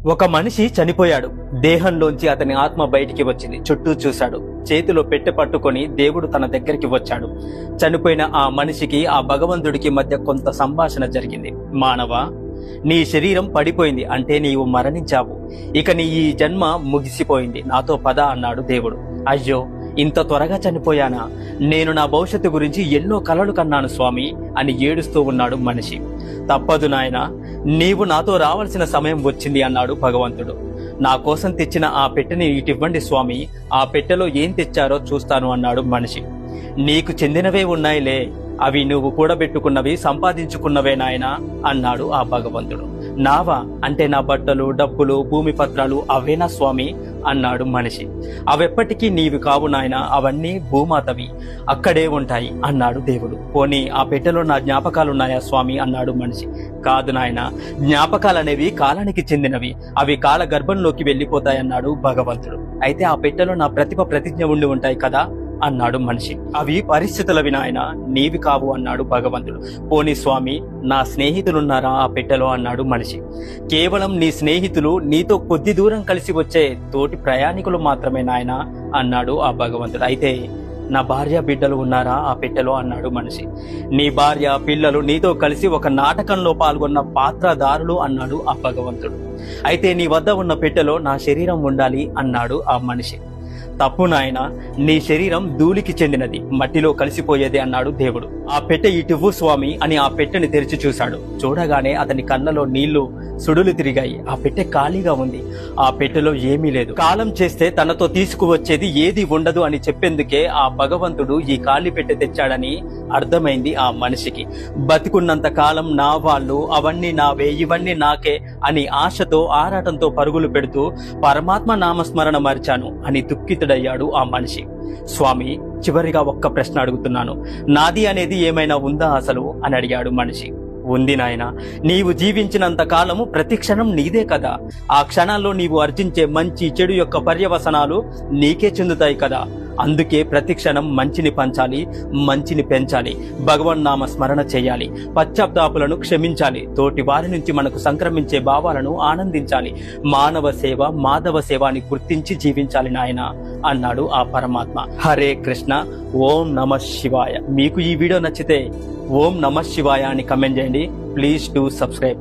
ఒక మనిషి చనిపోయాడు. దేహంలోంచి అతని ఆత్మ బయటికి వచ్చింది. చుట్టూ చూశాడు. చేతిలో పెట్టె పట్టుకొని దేవుడు తన దగ్గరికి వచ్చాడు. చనిపోయిన ఆ మనిషికి ఆ భగవంతుడికి మధ్య కొంత సంభాషణ జరిగింది. మానవా, నీ శరీరం పడిపోయింది, అంటే నీవు మరణించావు. ఇక నీ ఈ జన్మ ముగిసిపోయింది, నాతో పద అన్నాడు దేవుడు. అయ్యో, ఇంత త్వరగా చనిపోయానా? నేను నా భవిష్యత్తు గురించి ఎన్నో కలలు కన్నాను స్వామి అని ఏడుస్తూ ఉన్నాడు మనిషి. తప్పదు నాయనా, నీవు నాతో రావాల్సిన సమయం వచ్చింది అన్నాడు భగవంతుడు. నా కోసం తెచ్చిన ఆ పెట్టెని ఇటివ్వండి స్వామి, ఆ పెట్టెలో ఏం తెచ్చారో చూస్తాను అన్నాడు మనిషి. నీకు చెందినవే ఉన్నాయిలే, అవి నువ్వు కూడబెట్టుకున్నవి, సంపాదించుకున్నవే నాయనా అన్నాడు ఆ భగవంతుడు. నావా? అంటే నా బట్టలు, డబ్బులు, భూమి పత్రాలు అవేనా స్వామి అన్నాడు మనిషి. అవెప్పటికీ నీవి కావు నాయనా, అవన్నీ భూమాతవి, అక్కడే ఉంటాయి అన్నాడు దేవుడు. పోనీ ఆ పెట్టెలో నా జ్ఞాపకాలున్నాయా స్వామి అన్నాడు మనిషి. కాదు నాయనా, జ్ఞాపకాలనేవి కాలానికి చెందినవి, అవి కాల గర్భంలోకి వెళ్ళిపోతాయన్నాడు భగవంతుడు. అయితే ఆ పెట్టెలో నా ప్రతిజ్ఞ ఉండి ఉంటాయి కదా అన్నాడు మనిషి. అవి పరిస్థితులవి నాయనా, నీవి కావు అన్నాడు భగవంతుడు. పోనీ స్వామి, నా స్నేహితులున్నారా ఆ పెట్టెలో అన్నాడు మనిషి. కేవలం నీ స్నేహితులు, నీతో కొద్ది దూరం కలిసి వచ్చే తోటి ప్రయాణికులు మాత్రమే నాయనా అన్నాడు ఆ భగవంతుడు. అయితే నా భార్య బిడ్డలు ఉన్నారా ఆ పెట్టెలో అన్నాడు మనిషి. నీ భార్య పిల్లలు నీతో కలిసి ఒక నాటకంలో పాల్గొన్న పాత్రధారులు అన్నాడు ఆ భగవంతుడు. అయితే నీ వద్ద ఉన్న పెట్టెలో నా శరీరం ఉండాలి అన్నాడు ఆ మనిషి. తప్పు నాయనా, నీ శరీరం ధూళికి చెందినది, మట్టిలో కలిసిపోయేది అన్నాడు దేవుడు. ఆ పెట్టె ఇటువ్వు స్వామి అని ఆ పెట్టెని తెరిచి చూశాడు. చూడగానే అతని కళ్ళలో నీళ్లు సుడులు తిరిగాయి. ఆ పెట్టె ఖాళీగా ఉంది. ఆ పెట్టెలో ఏమీ లేదు. కాలం చేస్తే తనతో తీసుకువచ్చేది ఏది ఉండదు అని చెప్పేందుకే ఆ భగవంతుడు ఈ ఖాళీ పెట్టె తెచ్చాడని అర్థమైంది ఆ మనిషికి. బతికున్నంత కాలం నా వాళ్ళు, అవన్నీ నావే, ఇవన్నీ నాకే అని ఆశతో ఆరాటంతో పరుగులు పెడుతూ పరమాత్మ నామస్మరణ మరిచాను అని దుఃఖితుడయ్యాడు ఆ మనిషి. స్వామి, చివరిగా ఒక్క ప్రశ్న అడుగుతున్నాను, నాది అనేది ఏమైనా ఉందా అసలు అని అడిగాడు మనిషి. ఉంది నాయన, నీవు జీవించినంత కాలము ప్రతి క్షణం నీదే కదా. ఆ క్షణాల్లో నీవు అర్జించే మంచి చెడు యొక్క పర్యవసనాలు నీకే చెందుతాయి కదా. అందుకే ప్రతి క్షణం మంచిని పంచాలి, మంచిని పెంచాలి, భగవన్నామ స్మరణ చేయాలి, పశ్చాత్తాపులను క్షమించాలి, తోటి వారి నుంచి మనకు సంక్రమించే భావాలను ఆనందించాలి, మానవ సేవ మాధవ సేవ అని గుర్తించి జీవించాలి నాయన అన్నాడు ఆ పరమాత్మ. హరే కృష్ణ. ఓం నమః శివాయ. మీకు ఈ వీడియో నచ్చితే ఓం నమః శివాయ అని కమెంట్ చేయండి. Please do subscribe.